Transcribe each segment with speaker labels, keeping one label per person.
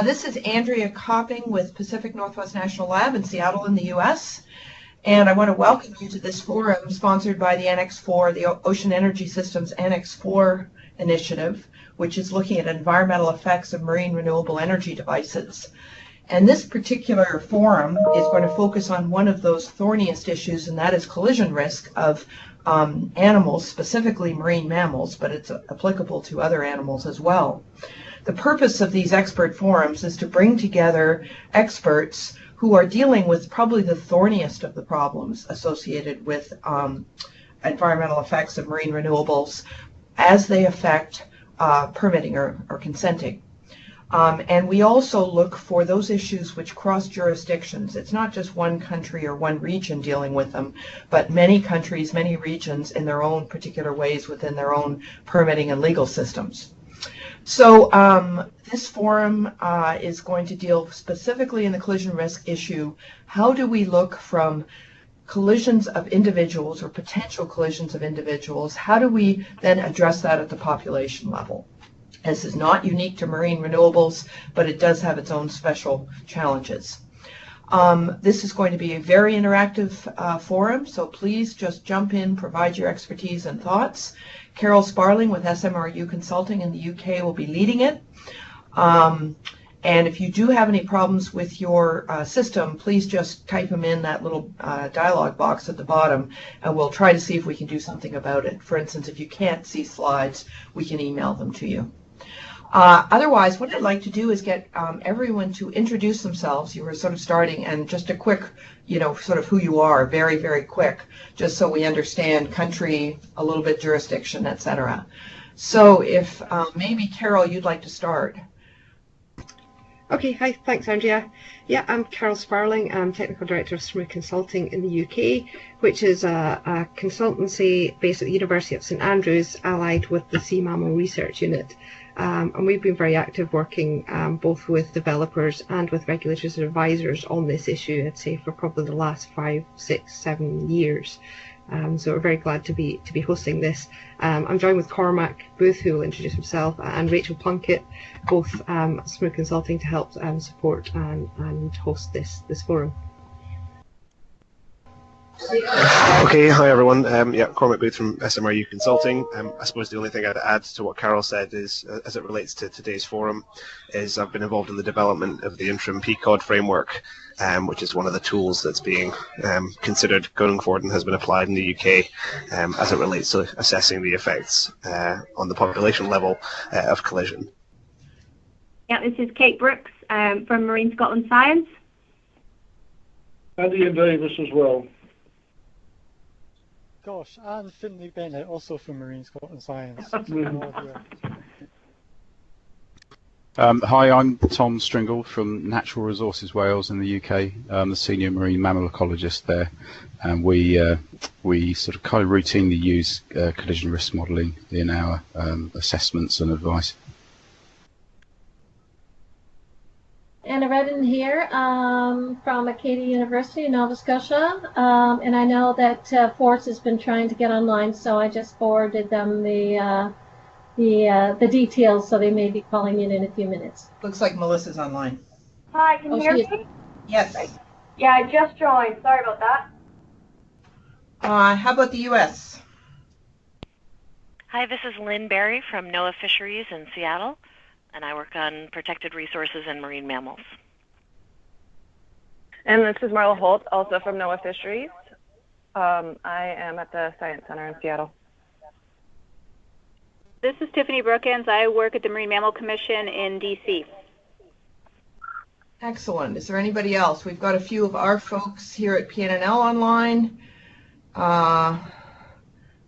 Speaker 1: This is Andrea Copping with Pacific Northwest National Lab in Seattle in the U.S. And I want to welcome you to this forum sponsored by the Annex 4, the Ocean Energy Systems Annex 4 initiative, which is looking at environmental effects of marine renewable energy devices. And this particular forum is going to focus on one of those thorniest issues, and that is collision risk of animals, specifically marine mammals, but it's applicable to other animals as well. The purpose of these expert forums is to bring together experts who are dealing with probably the thorniest of the problems associated with environmental effects of marine renewables as they affect permitting or consenting. And we also look for those issues which cross jurisdictions. It's not just one country or one region dealing with them, but many countries, many regions in their own particular ways within their own permitting and legal systems. So this forum is going to deal specifically in the collision risk issue. How do we look from collisions of individuals or potential collisions of individuals? How do we then address that at the population level? This is not unique to marine renewables, but it does have its own special challenges. This is going to be a very interactive forum, so please just jump in, provide your expertise and thoughts. Carol Sparling with SMRU Consulting in the UK will be leading it. And if you do have any problems with your system, please just type them in that little dialog box at the bottom, and we'll try to see if we can do something about it. For instance, if you can't see slides, we can email them to you. Otherwise, what I'd like to do is get everyone to introduce themselves. You were sort of starting, and just a quick, sort of who you are, very, very quick, just so we understand country, a little bit jurisdiction, etc. So if maybe, Carol, you'd like to start.
Speaker 2: Okay, hi, thanks, Andrea. Yeah, I'm Carol Sparling. I'm Technical Director of Smooth Consulting in the UK, which is a consultancy based at the University of St Andrews, allied with the Sea Mammal Research Unit. And we've been very active working both with developers and with regulators and advisors on this issue, I'd say, for probably the last 5, 6, 7 years. So we're very glad to be hosting this. I'm joined with Cormac Booth, who will introduce himself, and Rachel Plunkett, both Smooth Consulting, to help support and host this forum.
Speaker 3: Okay, hi everyone. Yeah, Cormac Booth from SMRU Consulting. I suppose the only thing I'd add to what Carol said is, as it relates to today's forum, is I've been involved in the development of the interim PCOD framework, which is one of the tools that's being considered going forward and has been applied in the UK as it relates to assessing the effects on the population level of collision.
Speaker 4: Yeah, this is Kate Brooks from Marine Scotland Science.
Speaker 5: And Ian Davis as well.
Speaker 6: Gosh, and Finlay Bennett, also from Marine Scotland Science.
Speaker 7: Hi, I'm Tom Stringle from Natural Resources Wales in the UK. I'm the senior marine mammal ecologist there, and we sort of kind of routinely use collision risk modelling in our assessments and advice.
Speaker 8: Anna Redden here from Acadia University in Nova Scotia, and I know that Force has been trying to get online, so I just forwarded them the details, so they may be calling in a few minutes.
Speaker 1: Looks like Melissa's online.
Speaker 4: Hi, can you hear me?
Speaker 1: Yes.
Speaker 4: Yeah, I just joined. Sorry about that.
Speaker 1: How about the U.S.?
Speaker 9: Hi, this is Lynn Berry from NOAA Fisheries in Seattle, and I work on protected resources and marine mammals.
Speaker 10: And this is Marla Holt, also from NOAA Fisheries. I am at the Science Center in Seattle.
Speaker 11: This is Tiffany Brookins. I work at the Marine Mammal Commission in D.C.
Speaker 1: Excellent. Is there anybody else? We've got a few of our folks here at PNNL online. I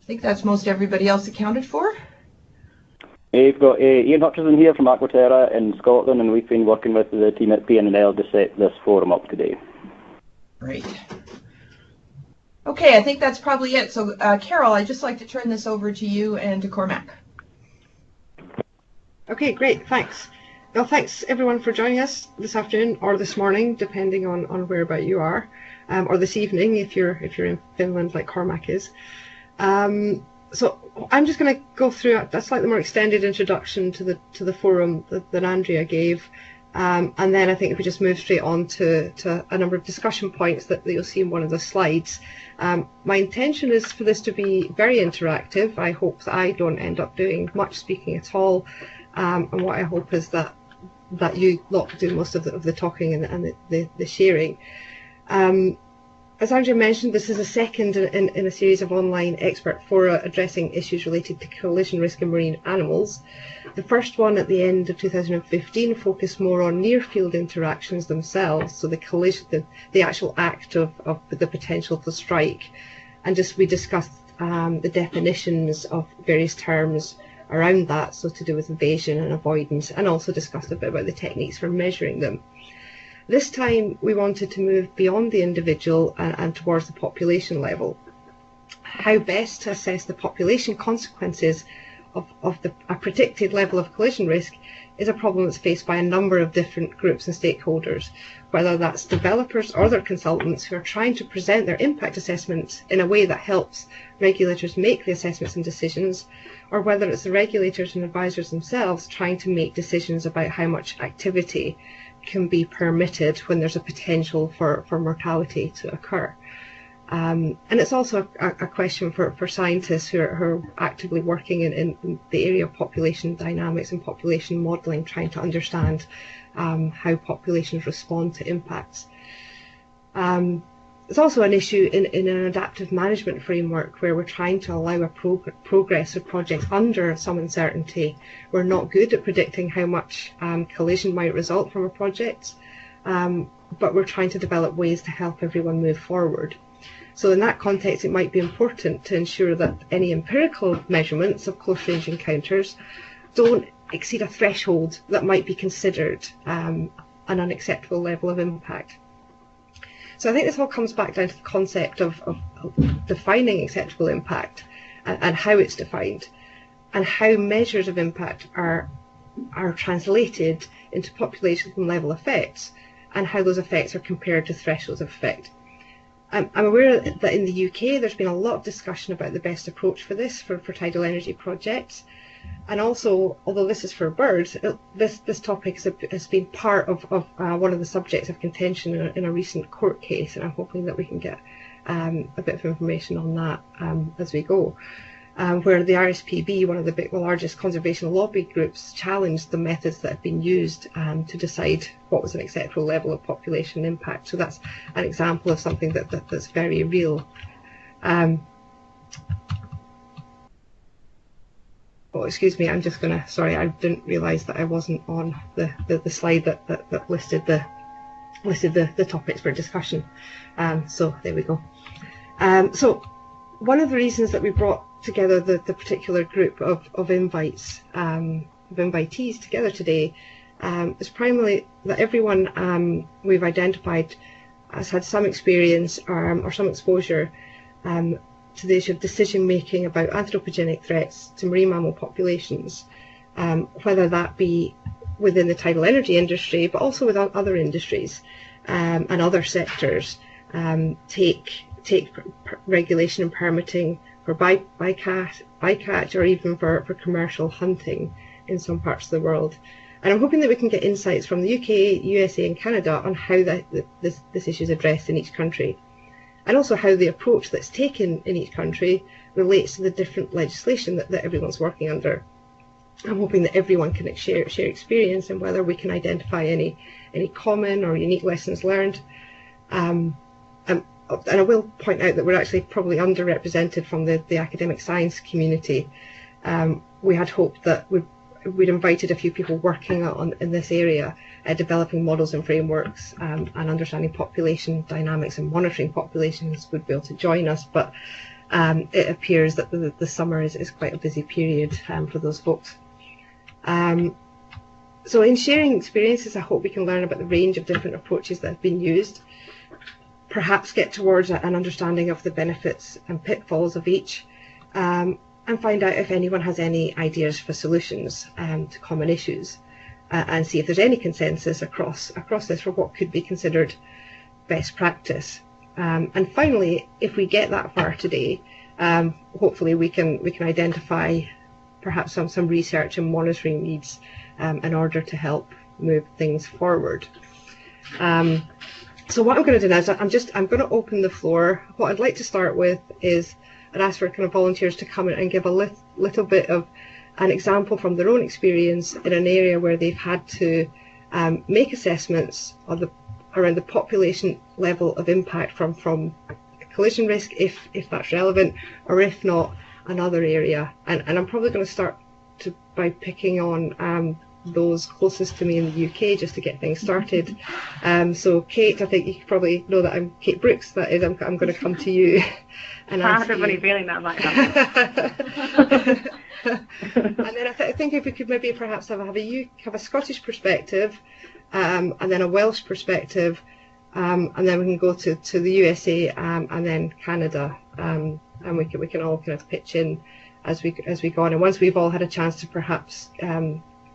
Speaker 1: think that's most everybody else accounted for.
Speaker 12: We've got Ian Hutchison here from Aquaterra in Scotland, and we've been working with the team at PNNL to set this forum up today.
Speaker 1: Great. Okay, I think that's probably it. So, Carol, I'd just like to turn this over to you and to Cormac.
Speaker 2: Okay, great, thanks. Well, thanks everyone for joining us this afternoon or this morning, depending on whereabout you are, or this evening if you're in Finland like Cormac is. So I'm just going to go through a slightly more extended introduction to the forum that Andrea gave, And then I think if we just move straight on to a number of discussion points that you'll see in one of the slides. My intention is for this to be very interactive. I hope that I don't end up doing much speaking at all. And what I hope is that you lot do most of the talking and the sharing. As Andrea mentioned, this is the second in a series of online expert fora addressing issues related to collision risk in marine animals. The first one at the end of 2015 focused more on near-field interactions themselves, so the collision, the actual act of the potential to strike, and we discussed the definitions of various terms around that, so to do with evasion and avoidance, and also discussed a bit about the techniques for measuring them. This time we wanted to move beyond the individual and towards the population level. How best to assess the population consequences of a predicted level of collision risk is a problem that's faced by a number of different groups and stakeholders, whether that's developers or their consultants who are trying to present their impact assessments in a way that helps regulators make the assessments and decisions, or whether it's the regulators and advisors themselves trying to make decisions about how much activity can be permitted when there's a potential for mortality to occur. And it's also a question for scientists who are actively working in the area of population dynamics and population modelling, trying to understand how populations respond to impacts. It's also an issue in an adaptive management framework where we're trying to allow a progress of projects under some uncertainty. We're not good at predicting how much collision might result from a project, but we're trying to develop ways to help everyone move forward. So in that context, it might be important to ensure that any empirical measurements of close-range encounters don't exceed a threshold that might be considered an unacceptable level of impact. So I think this all comes back down to the concept of defining acceptable impact and how it's defined, and how measures of impact are translated into population level effects, and how those effects are compared to thresholds of effect. I'm aware that in the UK there's been a lot of discussion about the best approach for this for tidal energy projects, and also, although this is for birds, this topic has been part of one of the subjects of contention in a recent court case, and I'm hoping that we can get a bit of information on that as we go. Where the RSPB, one of the largest conservation lobby groups, challenged the methods that have been used to decide what was an acceptable level of population impact. So that's an example of something that's very real. Oh, excuse me, I'm just gonna, sorry, I didn't realise that I wasn't on the slide that listed the topics for discussion. So there we go. So one of the reasons that we brought together the particular group of invitees together today is primarily that everyone we've identified has had some experience or some exposure to the issue of decision making about anthropogenic threats to marine mammal populations, whether that be within the tidal energy industry, but also with other industries and other sectors. Take regulation and permitting for bycatch, or even for commercial hunting in some parts of the world. And I'm hoping that we can get insights from the UK, USA and Canada on how this issue is addressed in each country, and also how the approach that's taken in each country relates to the different legislation that everyone's working under. I'm hoping that everyone can share experience and whether we can identify any common or unique lessons learned. And I will point out that we're actually probably underrepresented from the academic science community. We had hoped that we'd invited a few people working in this area, developing models and frameworks and understanding population dynamics and monitoring populations would be able to join us, but it appears that the summer is quite a busy period for those folks. So in sharing experiences, I hope we can learn about the range of different approaches that have been used, perhaps get towards an understanding of the benefits and pitfalls of each, and find out if anyone has any ideas for solutions to common issues, and see if there's any consensus across this for what could be considered best practice. And finally, if we get that far today, hopefully we can identify perhaps some research and monitoring needs in order to help move things forward. So what I'm going to do now is I'm going to open the floor. What I'd like to start with is I'd ask for kind of volunteers to come in and give a little bit of an example from their own experience in an area where they've had to make assessments of around the population level of impact from collision risk, if that's relevant, or if not, another area. And I'm probably going to start by picking on those closest to me in the UK, just to get things started. So Kate, I think you probably know that I'm Kate Brooks. That is, I'm going to come to you. And
Speaker 4: I had a funny feeling that might happen.
Speaker 2: And then I think if we could maybe perhaps have a Scottish perspective, and then a Welsh perspective, and then we can go to the USA, and then Canada, and we can all kind of pitch in as we go on. And once we've all had a chance to perhaps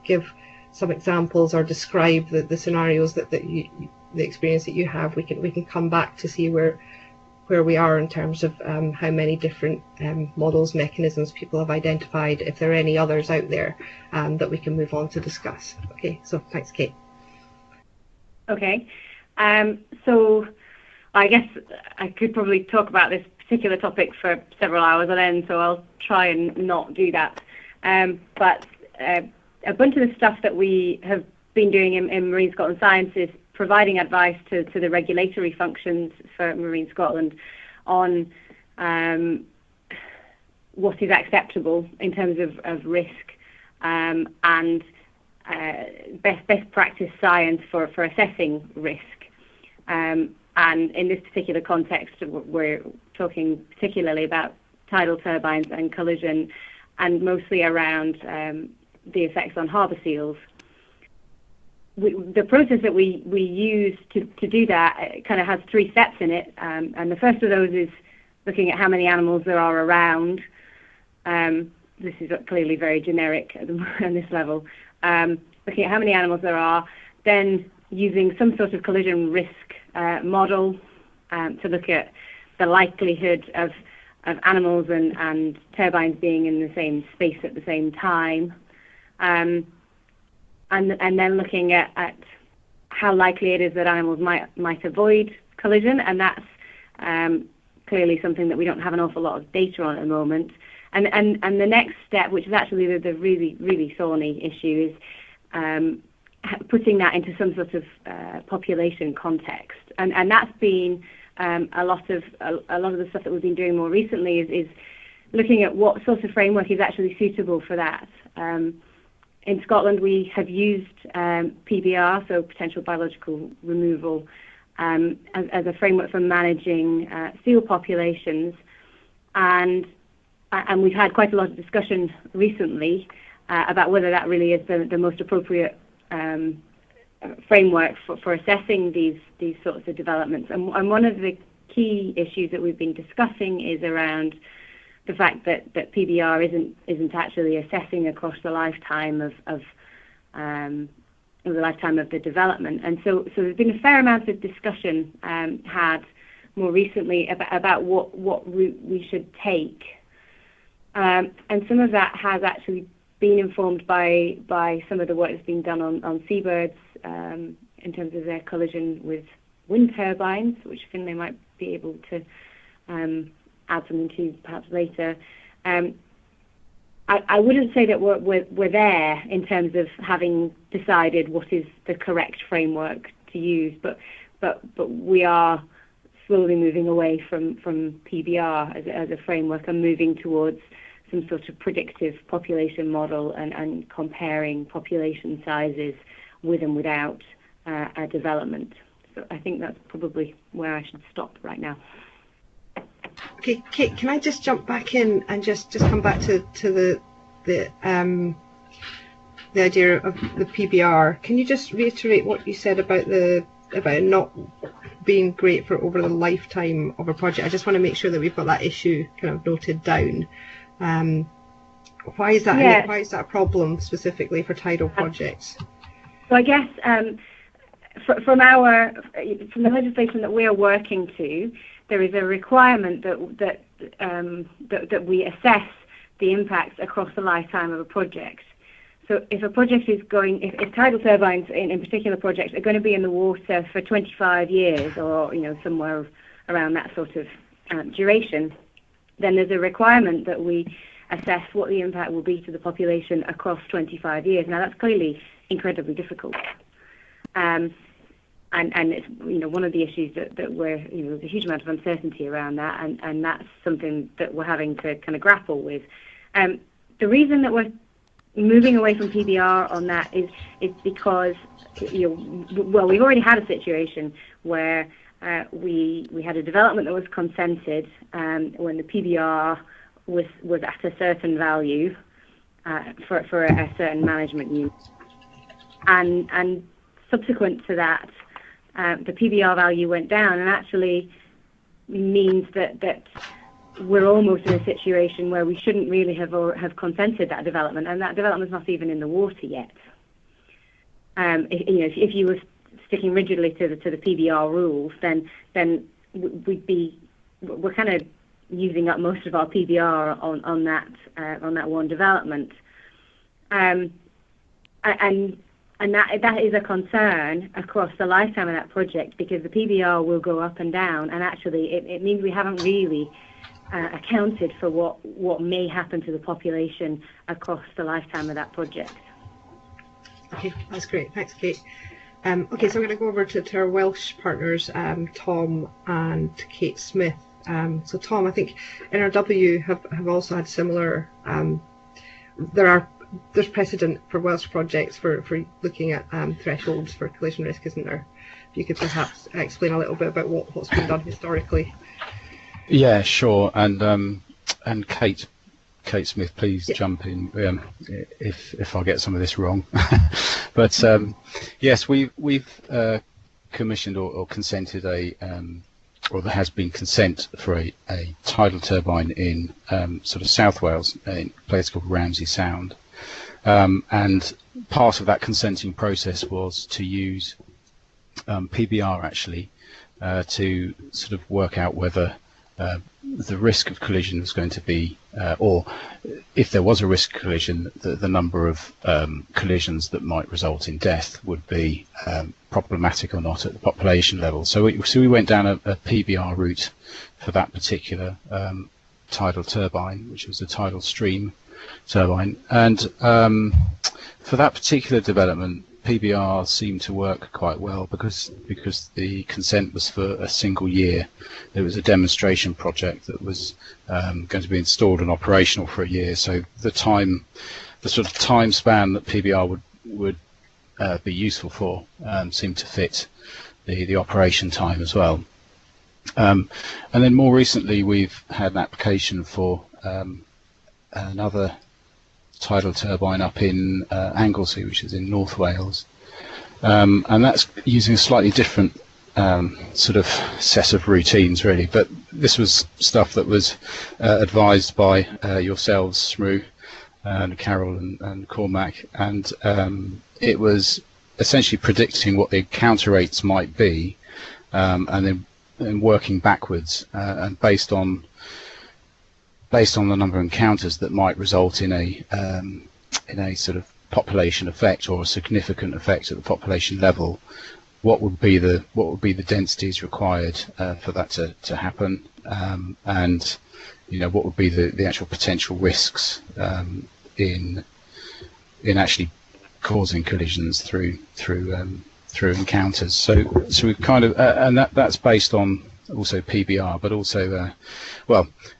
Speaker 2: give some examples or describe the scenarios the experience that you have, we can come back to see where we are in terms of how many different models, mechanisms people have identified, if there are any others out there that we can move on to discuss. Okay, so thanks, Kate.
Speaker 4: Okay, so I guess I could probably talk about this particular topic for several hours on end, so I'll try and not do that. But a bunch of the stuff that we have been doing in Marine Scotland Science is providing advice to the regulatory functions for Marine Scotland on what is acceptable in terms of risk, and best practice science for assessing risk. And in this particular context, we're talking particularly about tidal turbines and collision, and mostly around the effects on harbour seals. The process that we use to do that kind of has 3 steps in it, and the first of those is looking at how many animals there are around. This is clearly very generic at this level. Looking at how many animals there are, then using some sort of collision risk model to look at the likelihood of animals and turbines being in the same space at the same time. And then looking at how likely it is that animals might avoid collision, and that's clearly something that we don't have an awful lot of data on at the moment. And the next step, which is actually the really, really thorny issue, is putting that into some sort of population context. And that's been a lot of the stuff that we've been doing more recently is looking at what sort of framework is actually suitable for that. In Scotland, we have used PBR, so potential biological removal, as a framework for managing seal populations, and we've had quite a lot of discussion recently about whether that really is the most appropriate framework for assessing these sorts of developments. And one of the key issues that we've been discussing is around the fact that PBR isn't actually assessing across the lifetime of the development. And so there's been a fair amount of discussion had more recently about what route we should take, and some of that has actually been informed by some of the work that's been done on seabirds in terms of their collision with wind turbines, which I think they might be able to add something to perhaps later. I wouldn't say that we're there in terms of having decided what is the correct framework to use, but we are slowly moving away from PBR as a framework and moving towards some sort of predictive population model and comparing population sizes with and without a development. So I think that's probably where I should stop right now.
Speaker 2: Okay, Kate, can I just jump back in and just come back to the idea of the PBR? Can you just reiterate what you said about it not being great for over the lifetime of a project? I just want to make sure that we've got that issue kind of noted down. Why is that?
Speaker 4: Yes.
Speaker 2: Why is that a problem specifically for tidal projects?
Speaker 4: So I guess from the legislation that we are working to, there is a requirement that we assess the impacts across the lifetime of a project. So if a project is going, if tidal turbines in particular projects are going to be in the water for 25 years or, somewhere around that sort of duration, then there's a requirement that we assess what the impact will be to the population across 25 years. Now, that's clearly incredibly difficult. And it's, one of the issues that there's a huge amount of uncertainty around that, and that's something that we're having to kind of grapple with. The reason that we're moving away from PBR on that is because, we've already had a situation where we had a development that was consented when the PBR was at a certain value for a certain management unit, and subsequent to that, the PBR value went down, and actually means that we're almost in a situation where we shouldn't really have consented that development, and that development's not even in the water yet. If you were sticking rigidly to the PBR rules, then we're kind of using up most of our PBR on that one development, and that is a concern across the lifetime of that project, because the PBR will go up and down, and actually it means we haven't really accounted for what may happen to the population across the lifetime of that project.
Speaker 2: Okay, that's great. Thanks, Kate. Okay, so I'm going to go over to our Welsh partners, Tom and Kate Smith. So Tom, I think NRW have also had similar. There's precedent for Welsh projects for looking at thresholds for collision risk, isn't there? If you could perhaps explain a little bit about what's been done historically.
Speaker 7: Yeah, sure. And Kate Smith, please jump in if I get some of this wrong. But yes, we've commissioned or consented or there has been consent for a tidal turbine in sort of South Wales, in a place called Ramsey Sound. And part of that consenting process was to use PBR actually to sort of work out whether the risk of collision was going to be, or if there was a risk of collision, the number of collisions that might result in death would be problematic or not at the population level. So we went down a PBR route for that particular tidal turbine, which was a tidal stream turbine. And for that particular development, PBR seemed to work quite well because the consent was for a single year. It was a demonstration project that was going to be installed and operational for a year. So the sort of time span that PBR would be useful for seemed to fit the operation time as well. And then more recently, we've had an application for another tidal turbine up in Anglesey, which is in North Wales, and that's using a slightly different sort of set of routines really, but this was stuff that was advised by yourselves, Smru, and Carol and Cormac, and it was essentially predicting what the encounter rates might be, and then working backwards, and based on the number of encounters that might result in a sort of population effect or a significant effect at the population level, what would be the densities required for that to happen, and what would be the actual potential risks in actually causing collisions through encounters. So we've kind of and that's based on also PBR, but also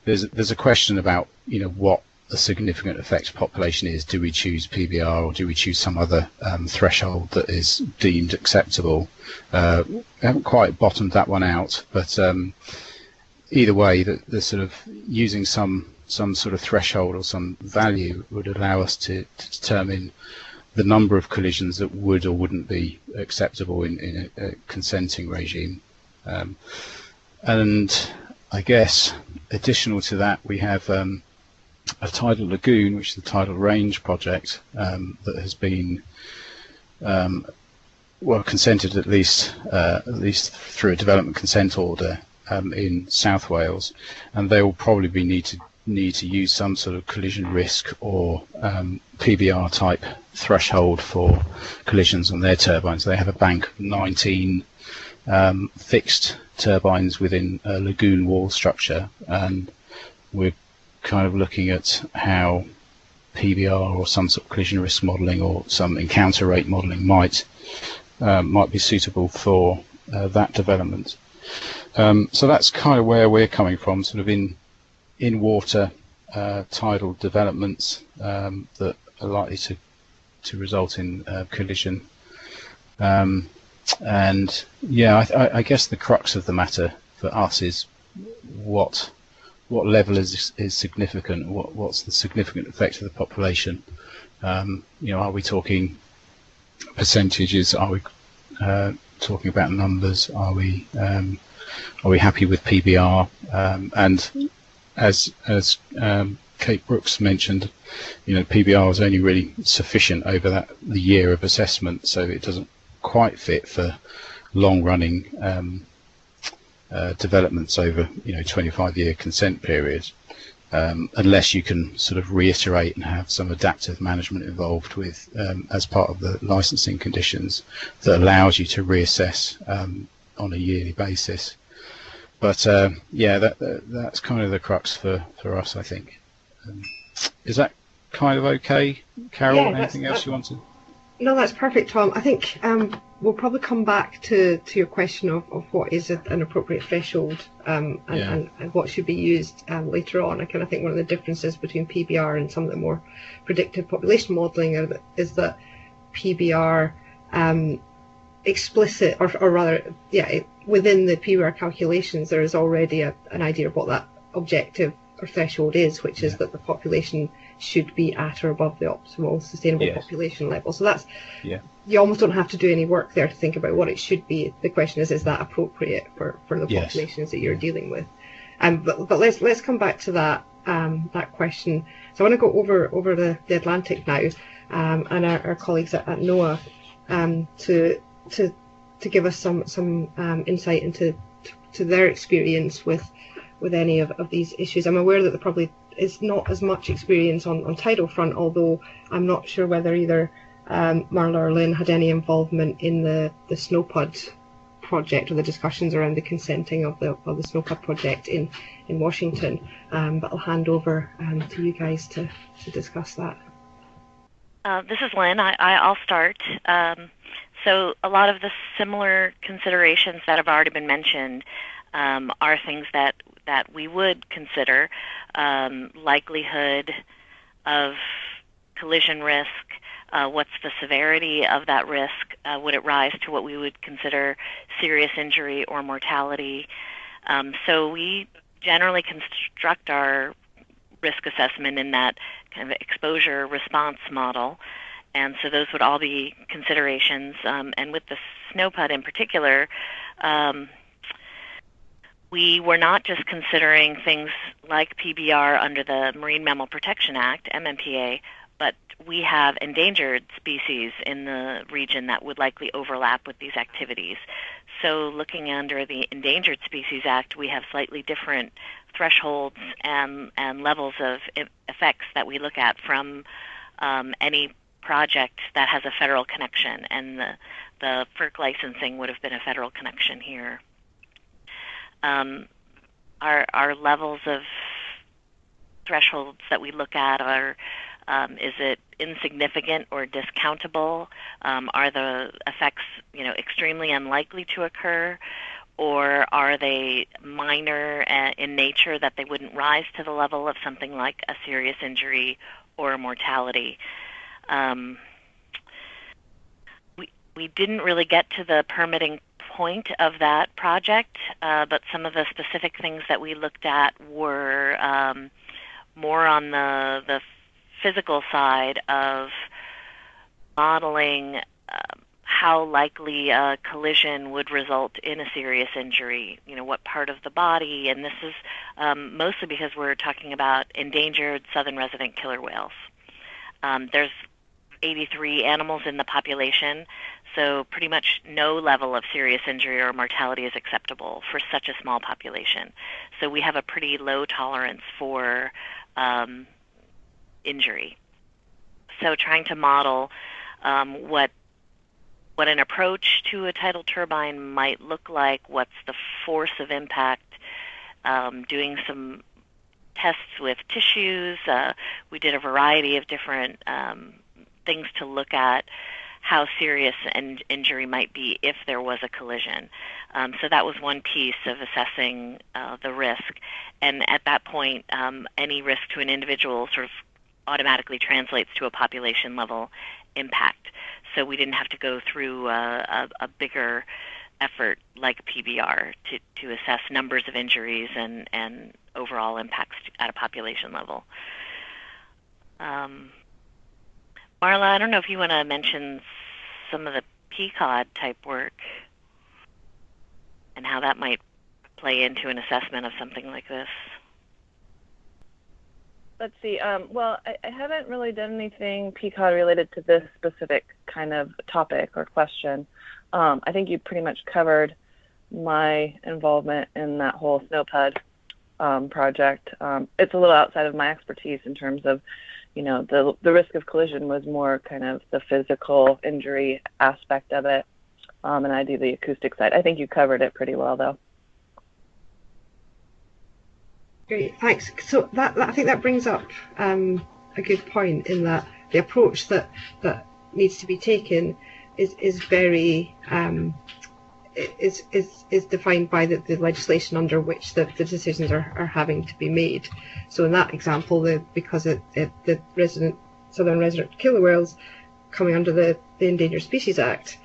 Speaker 7: there's a question about what the significant effect population is. Do we choose PBR or do we choose some other threshold that is deemed acceptable? We haven't quite bottomed that one out, but either way, the sort of using some sort of threshold or some value would allow us to determine the number of collisions that would or wouldn't be acceptable in a consenting regime. And I guess additional to that, we have a tidal lagoon, which is the tidal range project, that has been consented at least through a development consent order in South Wales, and they will probably be need to use some sort of collision risk or PBR type threshold for collisions on their turbines. They have a bank of 19 fixed turbines within a lagoon wall structure, and we're kind of looking at how PBR or some sort of collision risk modelling or some encounter rate modelling might be suitable for that development. So that's kind of where we're coming from, sort of in water tidal developments that are likely to result in collision. And yeah, I guess the crux of the matter for us is what level is significant. What's the significant effect of the population? Are we talking percentages? Are we talking about numbers? Are we happy with PBR? And as Kate Brooks mentioned, PBR is only really sufficient over the year of assessment, so it doesn't quite fit for long-running developments over 25-year consent periods, unless you can sort of reiterate and have some adaptive management involved with as part of the licensing conditions that allows you to reassess on a yearly basis. But yeah, that's kind of the crux for us, I think. Is that kind of okay, Carol?
Speaker 2: Yeah,
Speaker 7: anything else you want to?
Speaker 2: No, that's perfect, Tom. I think we'll probably come back to your question of what is an appropriate threshold and what should be used later on. I kind of think one of the differences between PBR and some of the more predictive population modelling is that PBR explicit, or rather, within the PBR calculations, there is already an idea of what that objective or threshold is, which is that the population should be at or above the optimal sustainable population level. So that's, you almost don't have to do any work there to think about what it should be. The question is that appropriate for the populations that you're dealing with? But let's come back to that question. So I want to go over the Atlantic now, and our colleagues at NOAA to give us some insight into their experience with any of these issues. I'm aware that there probably is not as much experience on tidal front, although I'm not sure whether either Marla or Lynn had any involvement in the SNOPUD project or the discussions around the consenting of the SNOPUD project in Washington. But I'll hand over to you guys to discuss that.
Speaker 9: This is Lynn. I'll start. So a lot of the similar considerations that have already been mentioned are things that we would consider. Likelihood of collision risk, what's the severity of that risk, would it rise to what we would consider serious injury or mortality. So we generally construct our risk assessment in that kind of exposure response model, and so those would all be considerations. And with the SNOPUD in particular, we were not just considering things like PBR under the Marine Mammal Protection Act, MMPA, but we have endangered species in the region that would likely overlap with these activities. So looking under the Endangered Species Act, we have slightly different thresholds and levels of effects that we look at from any project that has a federal connection, and the FERC licensing would have been a federal connection here. Our levels of thresholds that we look at are, is it insignificant or discountable? Are the effects, extremely unlikely to occur, or are they minor in nature that they wouldn't rise to the level of something like a serious injury or a mortality? We didn't really get to the permitting point of that project, but some of the specific things that we looked at were more on the physical side of modeling how likely a collision would result in a serious injury, what part of the body, and this is mostly because we're talking about endangered southern resident killer whales. There's 83 animals in the population, so pretty much no level of serious injury or mortality is acceptable for such a small population. So we have a pretty low tolerance for injury. So trying to model what an approach to a tidal turbine might look like, what's the force of impact, doing some tests with tissues. We did a variety of different things to look at how serious an injury might be if there was a collision. So that was one piece of assessing the risk. And at that point, any risk to an individual sort of automatically translates to a population level impact. So we didn't have to go through a bigger effort like PBR to assess numbers of injuries and overall impacts at a population level. Marla, I don't know if you want to mention some of the PCOD type work and how that might play into an assessment of something like this.
Speaker 10: Let's see. Well, I haven't really done anything PCOD related to this specific kind of topic or question. I think you pretty much covered my involvement in that whole SNOPUD project. It's a little outside of my expertise in terms of, you know, the risk of collision was more kind of the physical injury aspect of it, and I do the acoustic side. I think you covered it pretty well, though.
Speaker 2: Great, thanks. So I think that brings up a good point in that the approach that needs to be taken is very is defined by the legislation under which the decisions are having to be made. So in that example, because the southern resident killer whales coming under the Endangered Species Act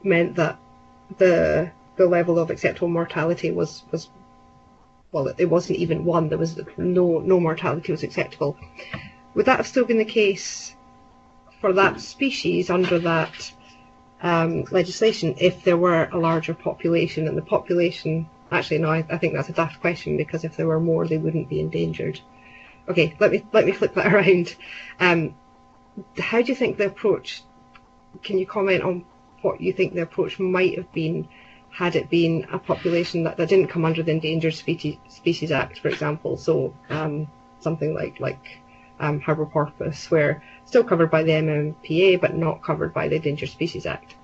Speaker 2: meant that the level of acceptable mortality was well, it wasn't even one. There was no mortality was acceptable. Would that have still been the case for that species under that legislation if there were a larger population? And the population, actually, no, I think that's a daft question, because if there were more, they wouldn't be endangered. Okay, let me flip that around. How do you think the approach? Can you comment on what you think the approach might have been had it been a population that didn't come under the Endangered Species Act, for example? So something like harbour porpoise, where still covered by the MMPA but not covered by the Endangered Species Act.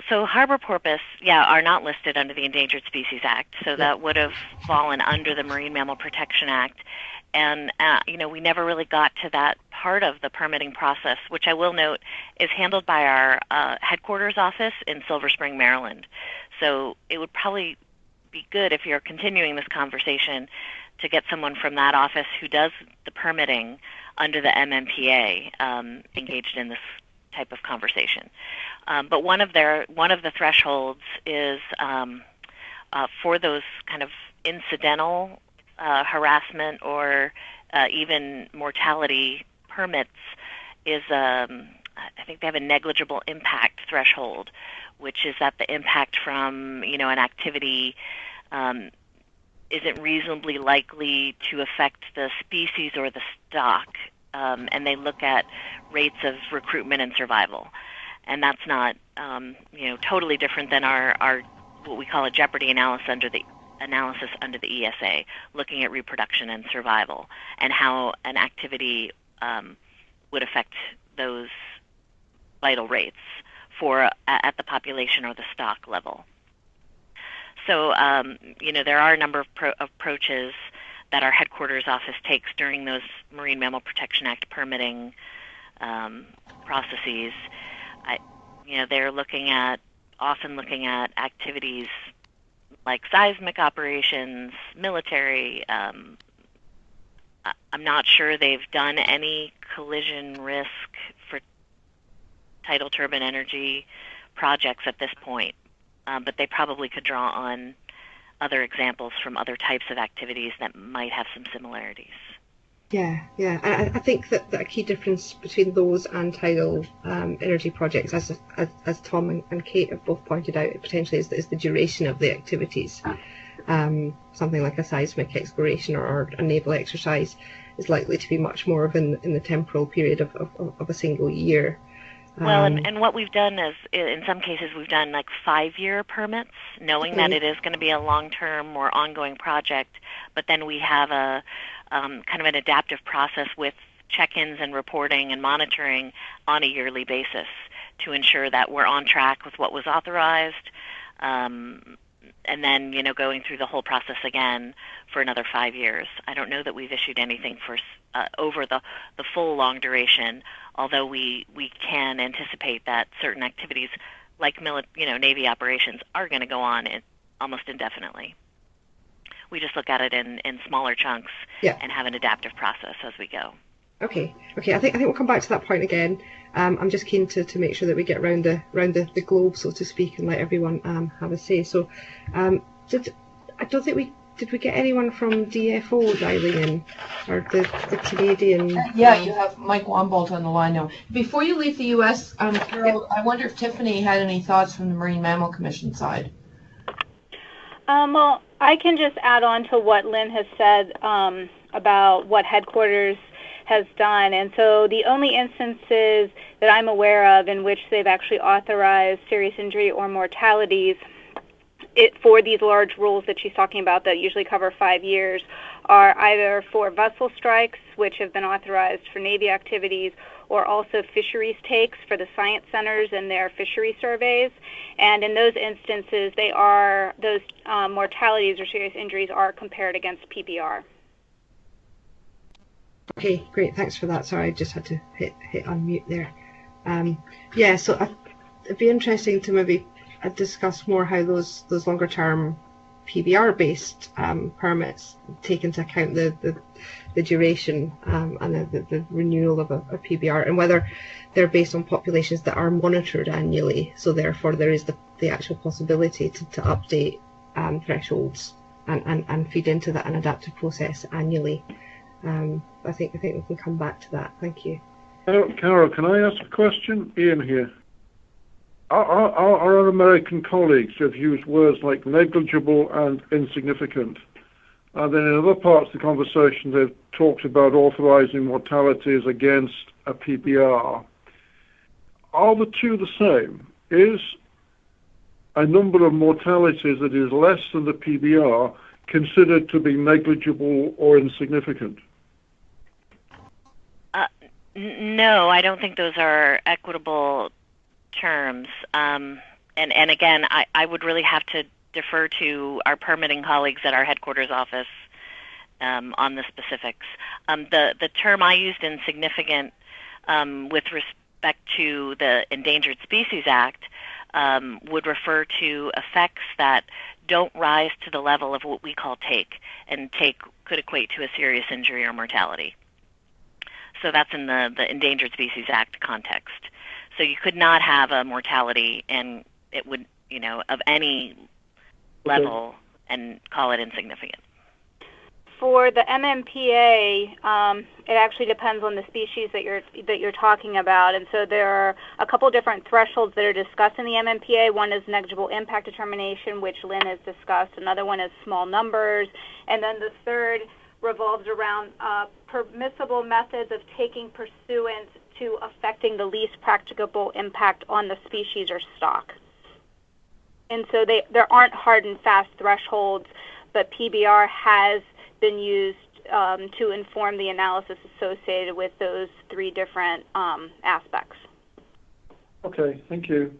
Speaker 9: So harbour porpoise, are not listed under the Endangered Species Act, so that would have fallen under the Marine Mammal Protection Act. And, we never really got to that part of the permitting process, which I will note is handled by our headquarters office in Silver Spring, Maryland. So it would probably be good, if you're continuing this conversation, to get someone from that office who does the permitting under the MMPA engaged in this type of conversation. But one of the thresholds is for those kind of incidental harassment or even mortality permits is I think they have a negligible impact threshold, which is that the impact from an activity isn't reasonably likely to affect the species or the stock, and they look at rates of recruitment and survival, and that's not totally different than our what we call a jeopardy analysis under the ESA, looking at reproduction and survival and how an activity would affect those vital rates at the population or the stock level. So there are a number of approaches that our headquarters office takes during those Marine Mammal Protection Act permitting processes. They're often looking at activities like seismic operations, military. I'm not sure they've done any collision risk for tidal turbine energy projects at this point, but they probably could draw on other examples from other types of activities that might have some similarities.
Speaker 2: Yeah. I think that a key difference between those and tidal energy projects, as Tom and Kate have both pointed out, potentially is the duration of the activities. Something like a seismic exploration or a naval exercise is likely to be much more of in the temporal period of a single year.
Speaker 9: Well, and what we've done is, in some cases, we've done like 5-year permits, knowing that it is going to be a long-term or ongoing project, but then we have a kind of an adaptive process with check-ins and reporting and monitoring on a yearly basis to ensure that we're on track with what was authorized, and then, going through the whole process again for another 5 years. I don't know that we've issued anything for over the full long duration, although we can anticipate that certain activities like Navy operations are going to go on almost indefinitely. We just look at it in smaller chunks and have an adaptive process as we go.
Speaker 2: Okay. I think we'll come back to that point again. I'm just keen to make sure that we get round the globe, so to speak, and let everyone have a say. So, I don't think did we get anyone from DFO dialing in, or the Canadian?
Speaker 1: Yeah, you have Mike Wambold on the line now. Before you leave the U.S., Carol, I wonder if Tiffany had any thoughts from the Marine Mammal Commission side.
Speaker 11: Well, I can just add on to what Lynn has said about what headquarters has done. And so the only instances that I'm aware of in which they've actually authorized serious injury or mortalities for these large rules that she's talking about that usually cover 5 years are either for vessel strikes, which have been authorized for Navy activities, or also fisheries takes for the science centers and their fishery surveys. And in those instances, those mortalities or serious injuries are compared against PBR.
Speaker 2: Okay, great. Thanks for that. Sorry, I just had to hit unmute there. So it'd be interesting to maybe discuss more how those longer term PBR-based permits take into account the duration and the renewal of a PBR, and whether they're based on populations that are monitored annually. So therefore, there is the actual possibility to update thresholds and feed into that an adaptive process annually. I think we can come back to that. Thank you.
Speaker 5: Carol, can I ask a question? Ian here. Our American colleagues have used words like negligible and insignificant. And then in other parts of the conversation, they've talked about authorizing mortalities against a PBR. Are the two the same? Is a number of mortalities that is less than the PBR considered to be negligible or insignificant?
Speaker 9: No, I don't think those are equitable terms. And again, I would really have to defer to our permitting colleagues at our headquarters office on the specifics. The term I used, insignificant, with respect to the Endangered Species Act, would refer to effects that don't rise to the level of what we call take, and take could equate to a serious injury or mortality. So that's in the Endangered Species Act context. So you could not have a mortality and it would, of any level, and call it insignificant.
Speaker 11: For the MMPA, it actually depends on the species that you're talking about, and so there are a couple different thresholds that are discussed in the MMPA. One is negligible impact determination, which Lynn has discussed. Another one is small numbers, and then the third revolves around permissible methods of taking pursuant to affecting the least practicable impact on the species or stock. And so there aren't hard and fast thresholds, but PBR has been used to inform the analysis associated with those three different aspects.
Speaker 5: Okay, thank you.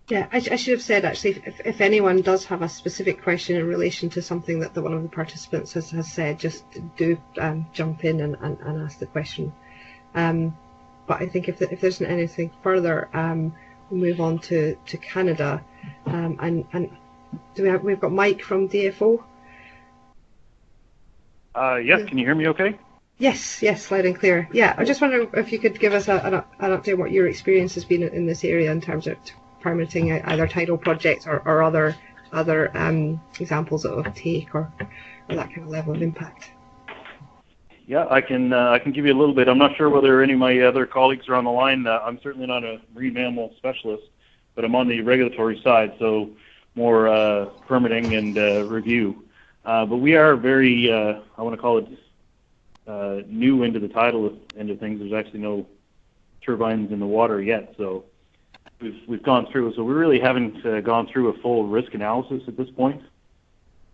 Speaker 2: Yeah, I should have said, actually, if anyone does have a specific question in relation to something that one of the participants has said, just do jump in and ask the question. But I think if there isn't anything further, we'll move on to Canada. And we've got Mike from DFO?
Speaker 13: Yes, can you hear me okay?
Speaker 2: Yes, loud and clear. Yeah, I just wonder if you could give us an update on what your experience has been in this area in terms of permitting either tidal projects or other examples of take or that kind of level of impact.
Speaker 13: Yeah, I can give you a little bit. I'm not sure whether any of my other colleagues are on the line. I'm certainly not a marine mammal specialist, but I'm on the regulatory side, so more permitting and review. But we are very, I want to call it new into the tidal end of things. There's actually no turbines in the water yet, so we've gone through. So we really haven't gone through a full risk analysis at this point.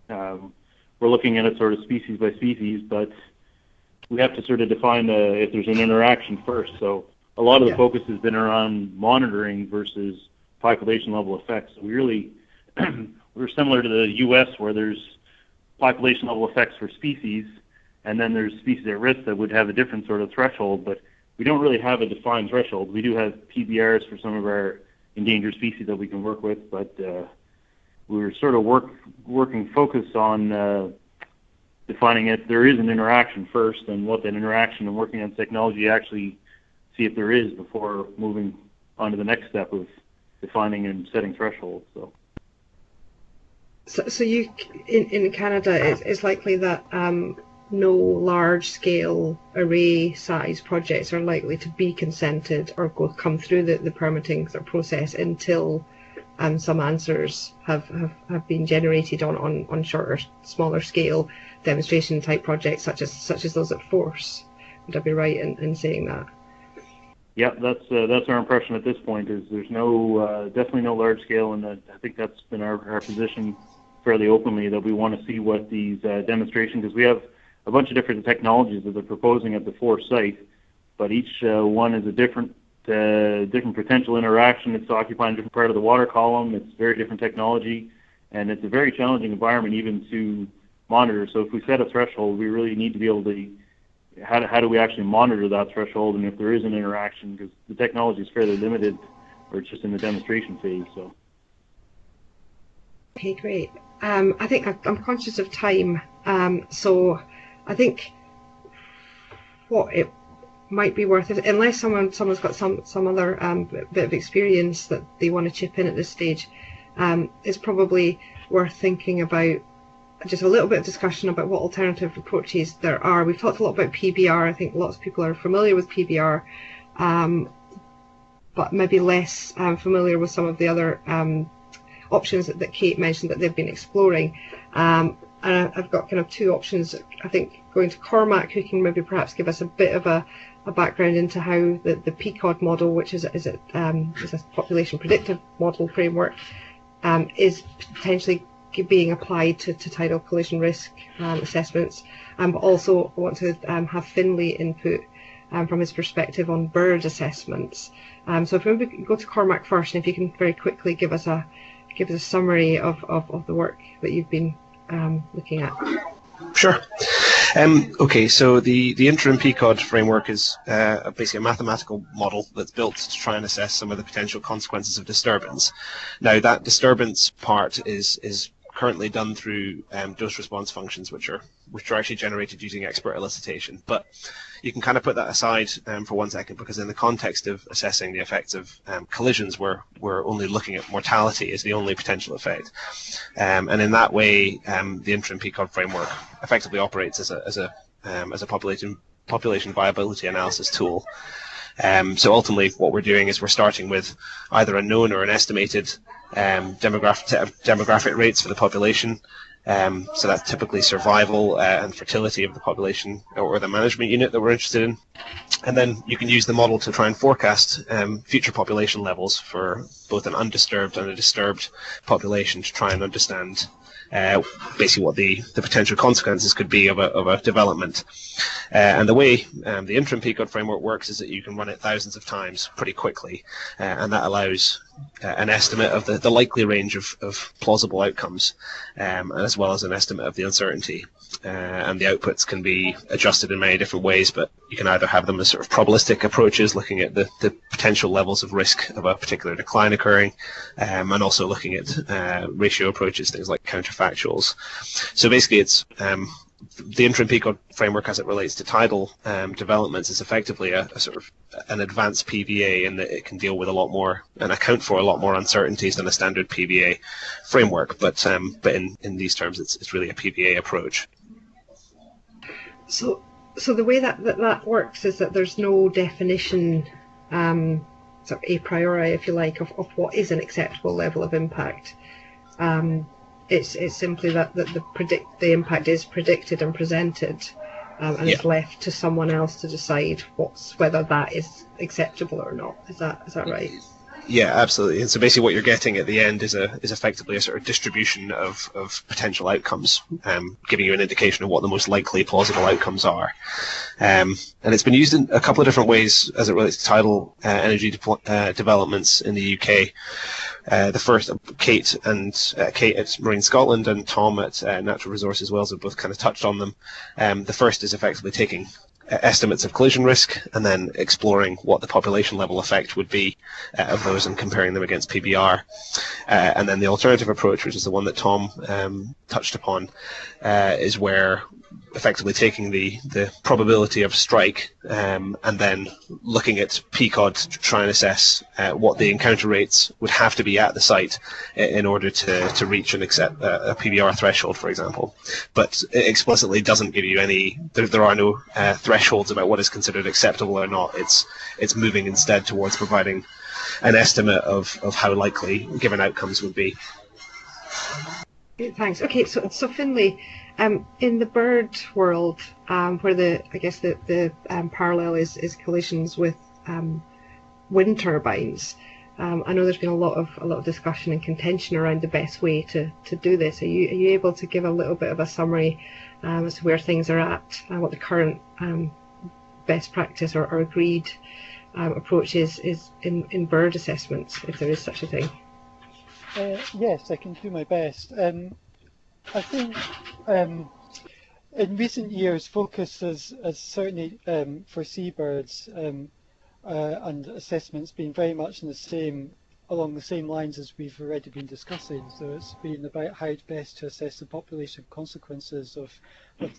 Speaker 13: We're looking at it sort of species by species, but we have to sort of define if there's an interaction first. So a lot of the focus has been around monitoring versus population level effects. So we really we're similar to the U.S. where there's population level effects for species, and then there's species at risk that would have a different sort of threshold, but we don't really have a defined threshold. We do have PBRs for some of our endangered species that we can work with, but we're sort of working focus on defining if there is an interaction first and what that interaction and working on technology actually see if there is before moving on to the next step of defining and setting thresholds.
Speaker 2: So you in Canada, it's likely that no large-scale array-size projects are likely to be consented or come through the permitting sort of process until some answers have been generated on shorter, smaller scale demonstration type projects such as those at Force. Would I be right in saying that?
Speaker 13: Yeah, that's our impression at this point. Is there's no definitely no large scale, and I think that's been our position fairly openly, that we want to see what these demonstrations, because we have a bunch of different technologies that they're proposing at the Force site, but each one is a different potential interaction. It's occupying a different part of the water column. It's very different technology, and it's a very challenging environment even to monitor. So if we set a threshold, we really need to be able to, how do we actually monitor that threshold, and if there is an interaction, because the technology is fairly limited, or it's just in the demonstration phase. So.
Speaker 2: Okay, great. I think I'm conscious of time, so I think what it might be worth it, unless someone's got some other bit of experience that they want to chip in at this stage, it's probably worth thinking about just a little bit of discussion about what alternative approaches there are. We've talked a lot about PBR. I think lots of people are familiar with PBR, but maybe less familiar with some of the other options that Kate mentioned that they've been exploring. And I've got kind of two options. I think going to Cormac, who can maybe perhaps give us a bit of a background into how the PCOD model, which is a population predictive model framework, is potentially being applied to tidal collision risk assessments. But also I want to have Finlay input from his perspective on bird assessments. So if we go to Cormac first, and if you can very quickly give us a summary of the work that you've been looking at.
Speaker 3: Sure. Okay, so the interim PCOD framework is basically a mathematical model that's built to try and assess some of the potential consequences of disturbance. Now, that disturbance part is currently done through dose response functions, which are actually generated using expert elicitation. But you can kind of put that aside for 1 second, because in the context of assessing the effects of collisions, we're only looking at mortality as the only potential effect. And in that way, the interim PCOD framework effectively operates as a population viability analysis tool. So ultimately, what we're doing is we're starting with either a known or an estimated demographic rates for the population. So that's typically survival and fertility of the population or the management unit that we're interested in. And then you can use the model to try and forecast future population levels for both an undisturbed and a disturbed population to try and understand basically what the potential consequences could be of a development. And the way the interim PCOD framework works is that you can run it thousands of times pretty quickly, and that allows an estimate of the likely range of plausible outcomes, as well as an estimate of the uncertainty. And the outputs can be adjusted in many different ways, but you can either have them as sort of probabilistic approaches, looking at the potential levels of risk of a particular decline occurring, and also looking at ratio approaches, things like counterfactuals. So basically it's the interim PCOD framework as it relates to tidal developments is effectively a sort of an advanced PBA in that it can deal with a lot more and account for a lot more uncertainties than a standard PBA framework. But in these terms, it's really a PBA approach.
Speaker 2: So the way that works is that there's no definition, sort of a priori, if you like, of what is an acceptable level of impact. It's simply that the impact is predicted and presented, and it's left to someone else to decide whether that is acceptable or not. Is that right?
Speaker 3: Yeah, absolutely. And so basically what you're getting at the end is effectively a sort of distribution of potential outcomes, giving you an indication of what the most likely plausible outcomes are. And it's been used in a couple of different ways as it relates to tidal energy developments in the UK. The first, Kate at Marine Scotland and Tom at Natural Resources Wales have both kind of touched on them. The first is effectively taking estimates of collision risk and then exploring what the population level effect would be of those and comparing them against PBR. And then the alternative approach, which is the one that Tom touched upon, is where effectively taking the probability of strike and then looking at PCOD to try and assess what the encounter rates would have to be at the site in order to reach and accept a PBR threshold, for example. But it explicitly doesn't give you any, there are no thresholds about what is considered acceptable or not. It's moving instead towards providing an estimate of how likely given outcomes would be.
Speaker 2: Thanks. Okay, so Finlay, in the bird world, where the parallel is collisions with wind turbines, I know there's been a lot of discussion and contention around the best way to do this. Are you able to give a little bit of a summary as to where things are at, what the current best practice or agreed approach is in bird assessments, if there is such a thing?
Speaker 6: Yes, I can do my best. I think in recent years, focus has certainly for seabirds and assessments been very much along the same lines as we've already been discussing. So it's been about how best to assess the population consequences of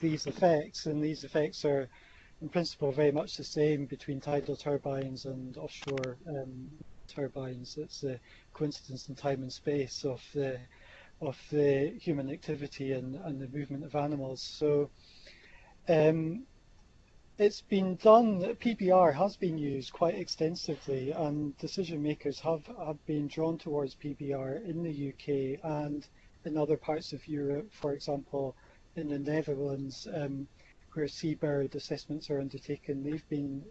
Speaker 6: these effects, and these effects are in principle very much the same between tidal turbines and offshore turbines. It's the coincidence in time and space of the human activity and the movement of animals. So it's been done, PBR has been used quite extensively, and decision makers have been drawn towards PBR in the UK and in other parts of Europe, for example in the Netherlands, where seabird assessments are undertaken. They've been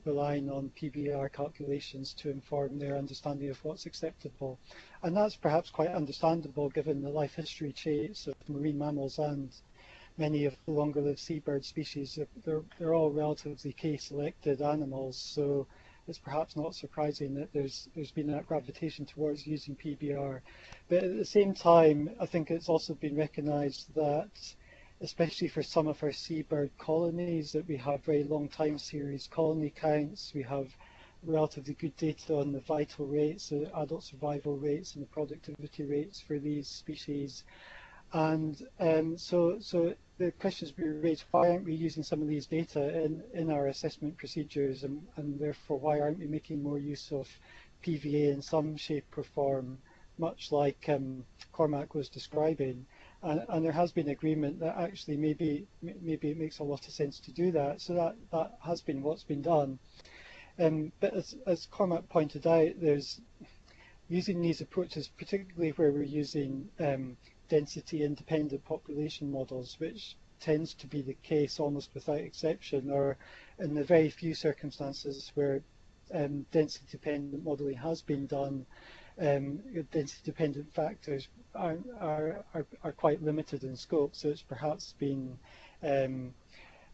Speaker 6: relying on PBR calculations to inform their understanding of what's acceptable. And that's perhaps quite understandable given the life history traits of marine mammals and many of the longer-lived seabird species. They're all relatively K-selected animals, so it's perhaps not surprising that there's been that gravitation towards using PBR. But at the same time, I think it's also been recognised that especially for some of our seabird colonies, that we have very long time series colony counts. We have relatively good data on the vital rates, the adult survival rates and the productivity rates for these species. And so the questions we raised, why aren't we using some of these data in our assessment procedures, and therefore why aren't we making more use of PVA in some shape or form, much like Cormac was describing? And there has been agreement that actually maybe it makes a lot of sense to do that. So that has been what's been done. But as Cormac pointed out, there's using these approaches, particularly where we're using density-independent population models, which tends to be the case almost without exception, or in the very few circumstances where density-dependent modelling has been done, density-dependent factors are quite limited in scope, so it's perhaps been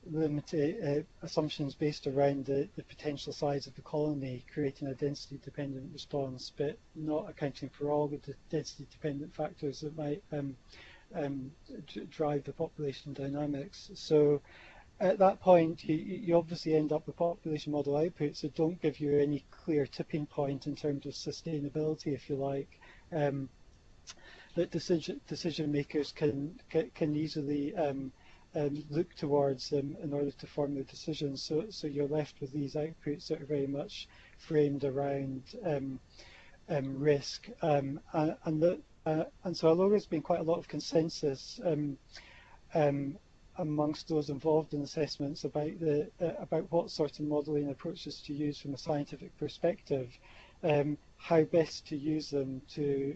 Speaker 6: limited assumptions based around the potential size of the colony, creating a density-dependent response, but not accounting for all the density-dependent factors that might drive the population dynamics. So at that point, you obviously end up with population model outputs that don't give you any clear tipping point in terms of sustainability, if you like, that decision makers can easily look towards in order to form their decisions. So you're left with these outputs that are very much framed around risk, and so although there's been quite a lot of consensus amongst those involved in assessments about what sort of modelling approaches to use from a scientific perspective, how best to use them to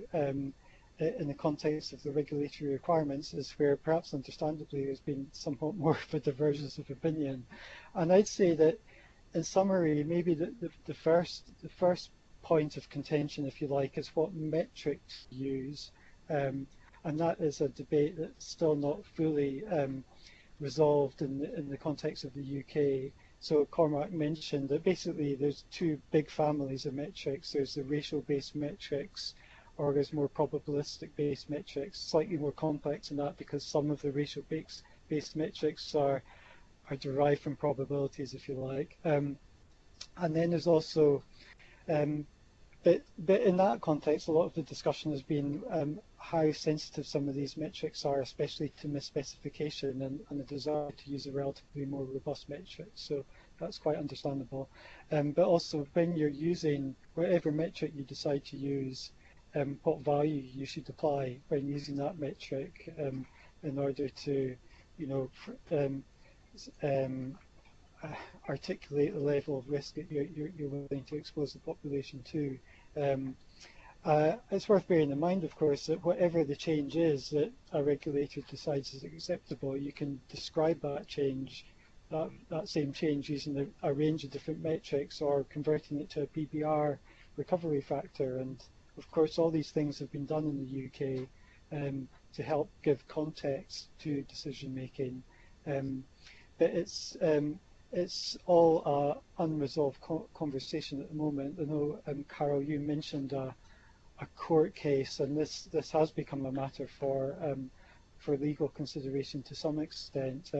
Speaker 6: in the context of the regulatory requirements is where perhaps understandably there's been somewhat more of a divergence of opinion. And I'd say that in summary, maybe the first point of contention, if you like, is what metrics to use. And that is a debate that's still not fully resolved in the context of the UK. So Cormac mentioned that basically there's two big families of metrics. There's the racial-based metrics, or there's more probabilistic-based metrics, slightly more complex than that because some of the racial-based metrics are derived from probabilities, if you like. And then there's also, but in that context, a lot of the discussion has been how sensitive some of these metrics are, especially to misspecification and the desire to use a relatively more robust metric. So that's quite understandable. But also when you're using whatever metric you decide to use, what value you should apply when using that metric in order to, articulate the level of risk that you're willing to expose the population to. It's worth bearing in mind, of course, that whatever the change is that a regulator decides is acceptable, you can describe that change, that same change, using a range of different metrics or converting it to a PBR recovery factor. And of course, all these things have been done in the UK to help give context to decision making. But it's all unresolved conversation at the moment. I know, Carol, you mentioned a court case, and this has become a matter for legal consideration to some extent.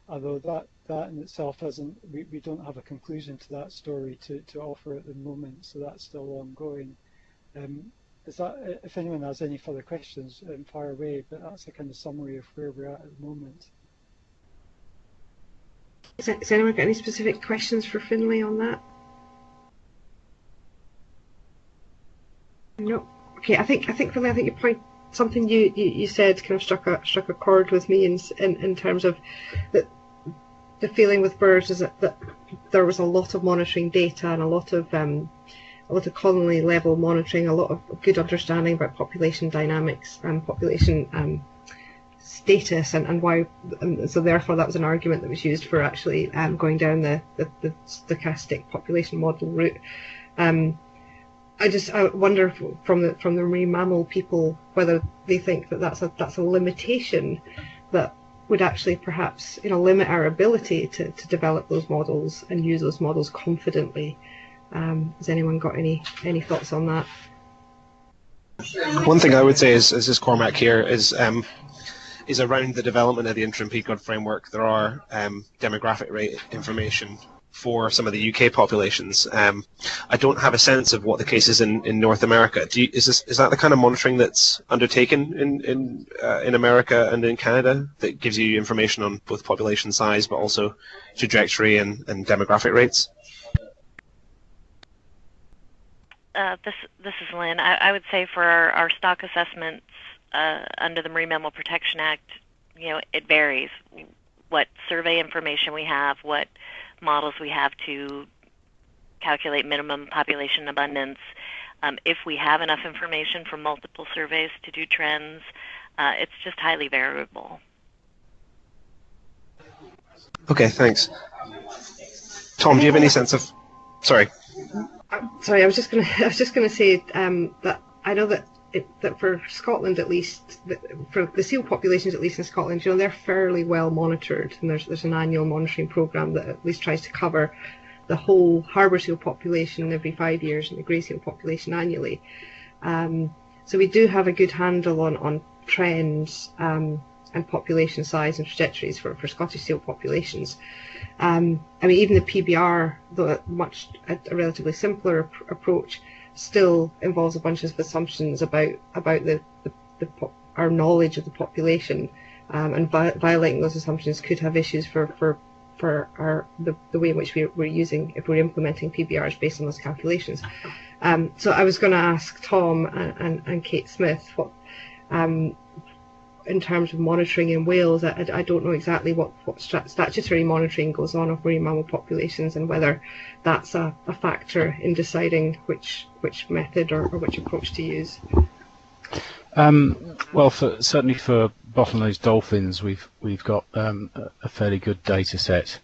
Speaker 6: Although that in itself hasn't, we don't have a conclusion to that story to offer at the moment, so that's still ongoing. Is that, if anyone has any further questions, fire away, but that's a kind of summary of where we're at the moment.
Speaker 2: Has anyone got any specific questions for Finlay on that? No. Okay, I think Finlay, I think your point, something you said kind of struck a chord with me in terms of the feeling with birds is that there was a lot of monitoring data and a lot of colony level monitoring, a lot of good understanding about population dynamics and population status and why, and so therefore that was an argument that was used for actually going down the stochastic population model route. I wonder from the marine mammal people whether they think that that's a limitation that would actually perhaps limit our ability to develop those models and use those models confidently. Has anyone got any thoughts on that?
Speaker 3: One thing I would say is Cormac here is around the development of the interim PCOD framework. There are demographic rate information for some of the UK populations. I don't have a sense of what the case is in North America. Is that the kind of monitoring that's undertaken in America and in Canada that gives you information on both population size but also trajectory and demographic rates?
Speaker 9: This is Lynn. I would say for our stock assessments under the Marine Mammal Protection Act, it varies what survey information we have, what models we have to calculate minimum population abundance. If we have enough information from multiple surveys to do trends, it's just highly variable.
Speaker 3: Okay, thanks. Tom, do you have any sense of? Sorry.
Speaker 2: Sorry, I was just gonna say that I know that for Scotland at least, for the seal populations at least in Scotland, they're fairly well monitored, and there's an annual monitoring programme that at least tries to cover the whole harbour seal population every 5 years and the grey seal population annually. So we do have a good handle on trends and population size and trajectories for Scottish seal populations. I mean, even the PBR, though a relatively simpler approach, still involves a bunch of assumptions about our knowledge of the population, and violating those assumptions could have issues for the way in which we're using, if we're implementing PBRs based on those calculations. So I was going to ask Tom and Kate Smith what, in terms of monitoring in Wales, I don't know exactly what statutory monitoring goes on of marine mammal populations and whether that's a factor in deciding which method or which approach to use.
Speaker 7: Well, certainly for bottlenose dolphins, we've got a fairly good data set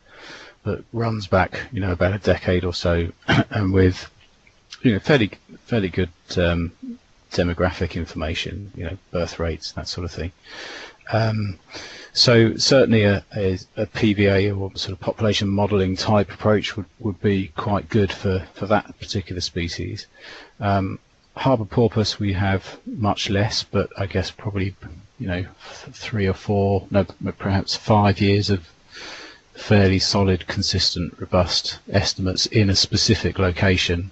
Speaker 7: that runs back, about a decade or so, and with fairly good demographic information, birth rates, that sort of thing. So certainly a PBA or sort of population modelling type approach would be quite good for that particular species. Harbour porpoise we have much less, but I guess probably 3 or 4, no, perhaps 5 years of fairly solid, consistent, robust estimates in a specific location.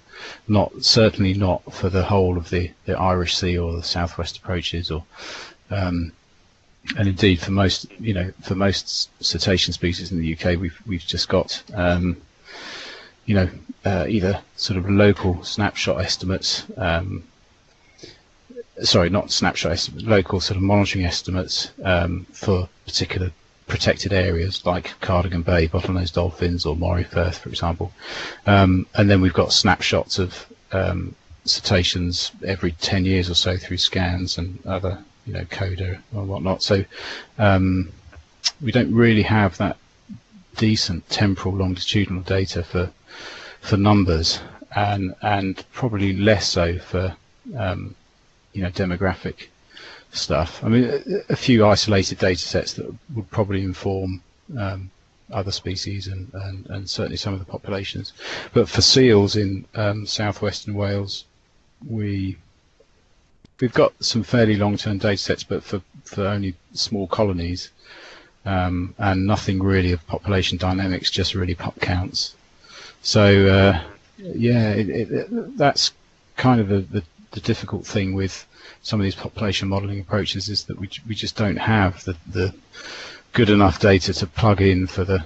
Speaker 7: Certainly not for the whole of the Irish Sea or the southwest approaches, or and indeed for most cetacean species in the UK, we've just got either sort of local snapshot estimates, sorry, not snapshot estimates, local sort of monitoring estimates for particular protected areas like Cardigan Bay, bottlenose dolphins, or Moray Firth, for example. And then we've got snapshots of cetaceans every 10 years or so through scans and other, CODA or whatnot. So we don't really have that decent temporal longitudinal data for numbers, and probably less so for demographic stuff. I mean, a few isolated data sets that would probably inform other species and certainly some of the populations. But for seals in southwestern Wales, we've got some fairly long-term data sets, but for only small colonies, and nothing really of population dynamics, just really pop counts. So that's kind of the difficult thing with some of these population modelling approaches, is that we just don't have the good enough data to plug in for the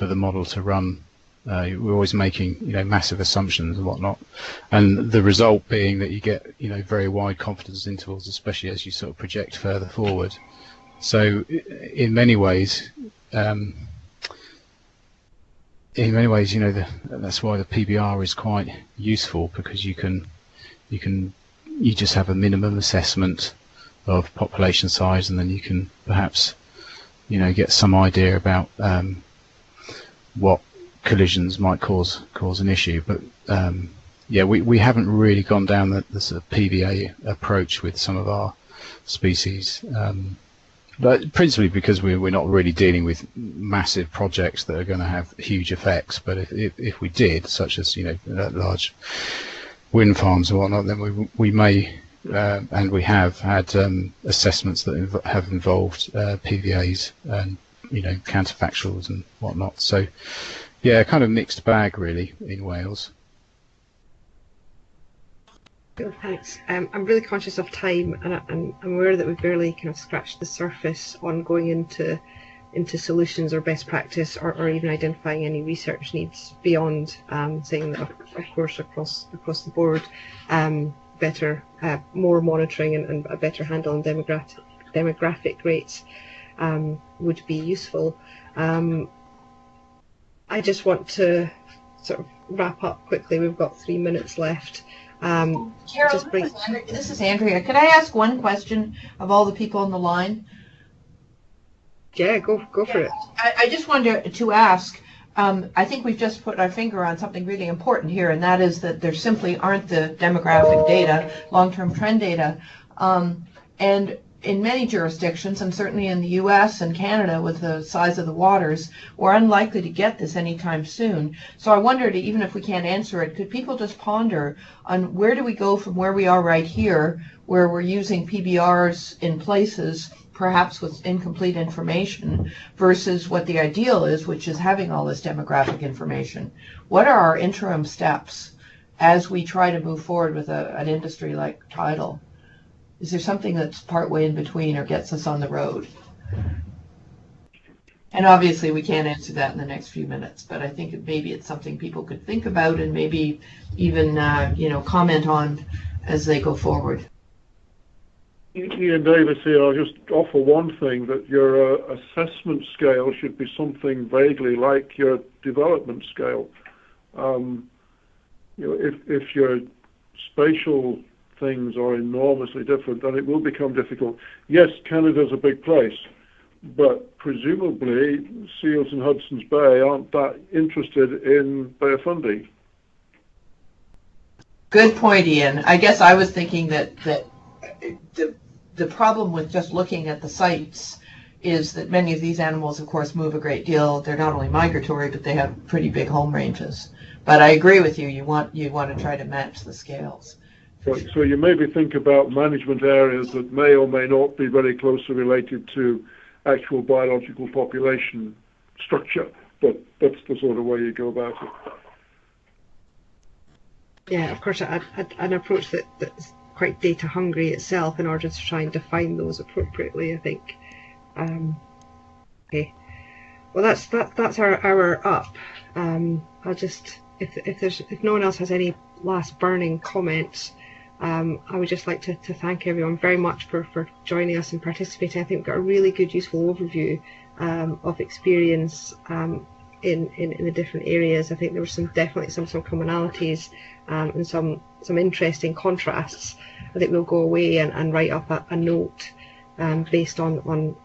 Speaker 7: model to run. We're always making massive assumptions and whatnot, and the result being that you get very wide confidence intervals, especially as you sort of project further forward. So in many ways, that's why the PBR is quite useful, because you just have a minimum assessment of population size, and then you can perhaps get some idea about what collisions might cause an issue. But we haven't really gone down the sort of PBA approach with some of our species, but principally because we're not really dealing with massive projects that are going to have huge effects. But if we did, such as large wind farms and whatnot, then we may and we have had assessments that have involved PVAs and counterfactuals and whatnot. So kind of mixed bag really in Wales.
Speaker 2: Cool, thanks. I'm really conscious of time, and I'm aware that we've barely kind of scratched the surface on going into solutions or best practice, or even identifying any research needs beyond saying that, of course, across the board, better, more monitoring and a better handle on demographic rates would be useful. I just want to sort of wrap up quickly. We've got 3 minutes left.
Speaker 1: Carol, this is Andrea. Could I ask one question of all the people on the line?
Speaker 2: Yeah, go for it.
Speaker 1: I just wanted to ask, I think we've just put our finger on something really important here, and that is that there simply aren't the demographic data, long-term trend data. And in many jurisdictions, and certainly in the US and Canada with the size of the waters, we're unlikely to get this anytime soon. So I wondered, even if we can't answer it, could people just ponder on where do we go from where we are right here, where we're using PBRs in places perhaps with incomplete information, versus what the ideal is, which is having all this demographic information. What are our interim steps as we try to move forward with an industry like Tidal? Is there something that's partway in between or gets us on the road? And obviously we can't answer that in the next few minutes, but I think maybe it's something people could think about and maybe even comment on as they go forward.
Speaker 5: Ian Davis here. I'll just offer one thing, that your assessment scale should be something vaguely like your development scale. If your spatial things are enormously different, and it will become difficult. Yes, Canada's a big place, but presumably seals in Hudson's Bay aren't that interested in Bay of Fundy.
Speaker 1: Good point, Ian. I guess I was thinking that the problem with just looking at the sites is that many of these animals, of course, move a great deal. They're not only migratory, but they have pretty big home ranges. But I agree with you. You want to try to match the scales.
Speaker 5: Right. So you maybe think about management areas that may or may not be very closely related to actual biological population structure, but that's the sort of way you go about it.
Speaker 2: Yeah, of course, an approach that's quite data hungry itself in order to try and define those appropriately, I think. Okay, well that's our hour up. I'll just if no one else has any last burning comments, I would just like to thank everyone very much for joining us and participating. I think we've got a really good, useful overview of experience in the different areas. I think there were definitely some commonalities and some interesting contrasts. I think we'll go away and write up a note based on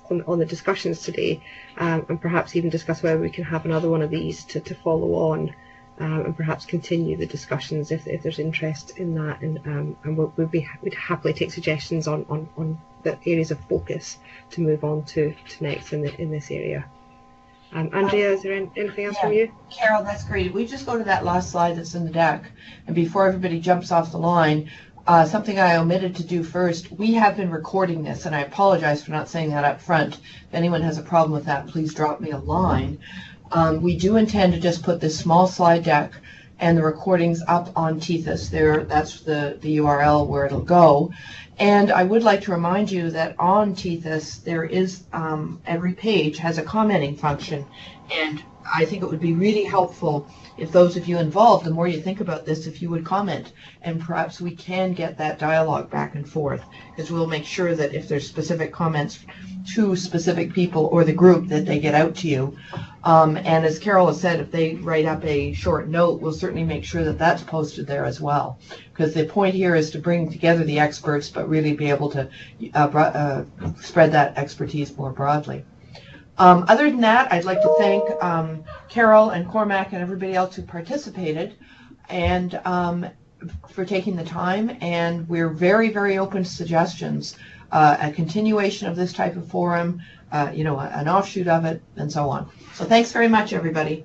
Speaker 2: the discussions today, and perhaps even discuss whether we can have another one of these to follow on, and perhaps continue the discussions if there's interest in that, and we'd happily take suggestions on the areas of focus to move on to next in this area. Andrea, is there anything else from you?
Speaker 1: Carol, that's great. If we just go to that last slide that's in the deck, and before everybody jumps off the line, something I omitted to do first, we have been recording this, and I apologize for not saying that up front. If anyone has a problem with that, please drop me a line. We do intend to just put this small slide deck and the recordings up on Tethys. That's the URL where it'll go. And I would like to remind you that on Tethys there is, every page has a commenting function, and I think it would be really helpful if those of you involved, the more you think about this, if you would comment, and perhaps we can get that dialogue back and forth, because we'll make sure that if there's specific comments to specific people or the group, that they get out to you. And as Carol has said, if they write up a short note, we'll certainly make sure that that's posted there as well, because the point here is to bring together the experts, but really be able to spread that expertise more broadly. Other than that, I'd like to thank Carol and Cormac and everybody else who participated, and for taking the time, and we're very, very open to suggestions, a continuation of this type of forum, an offshoot of it, and so on. So thanks very much, everybody.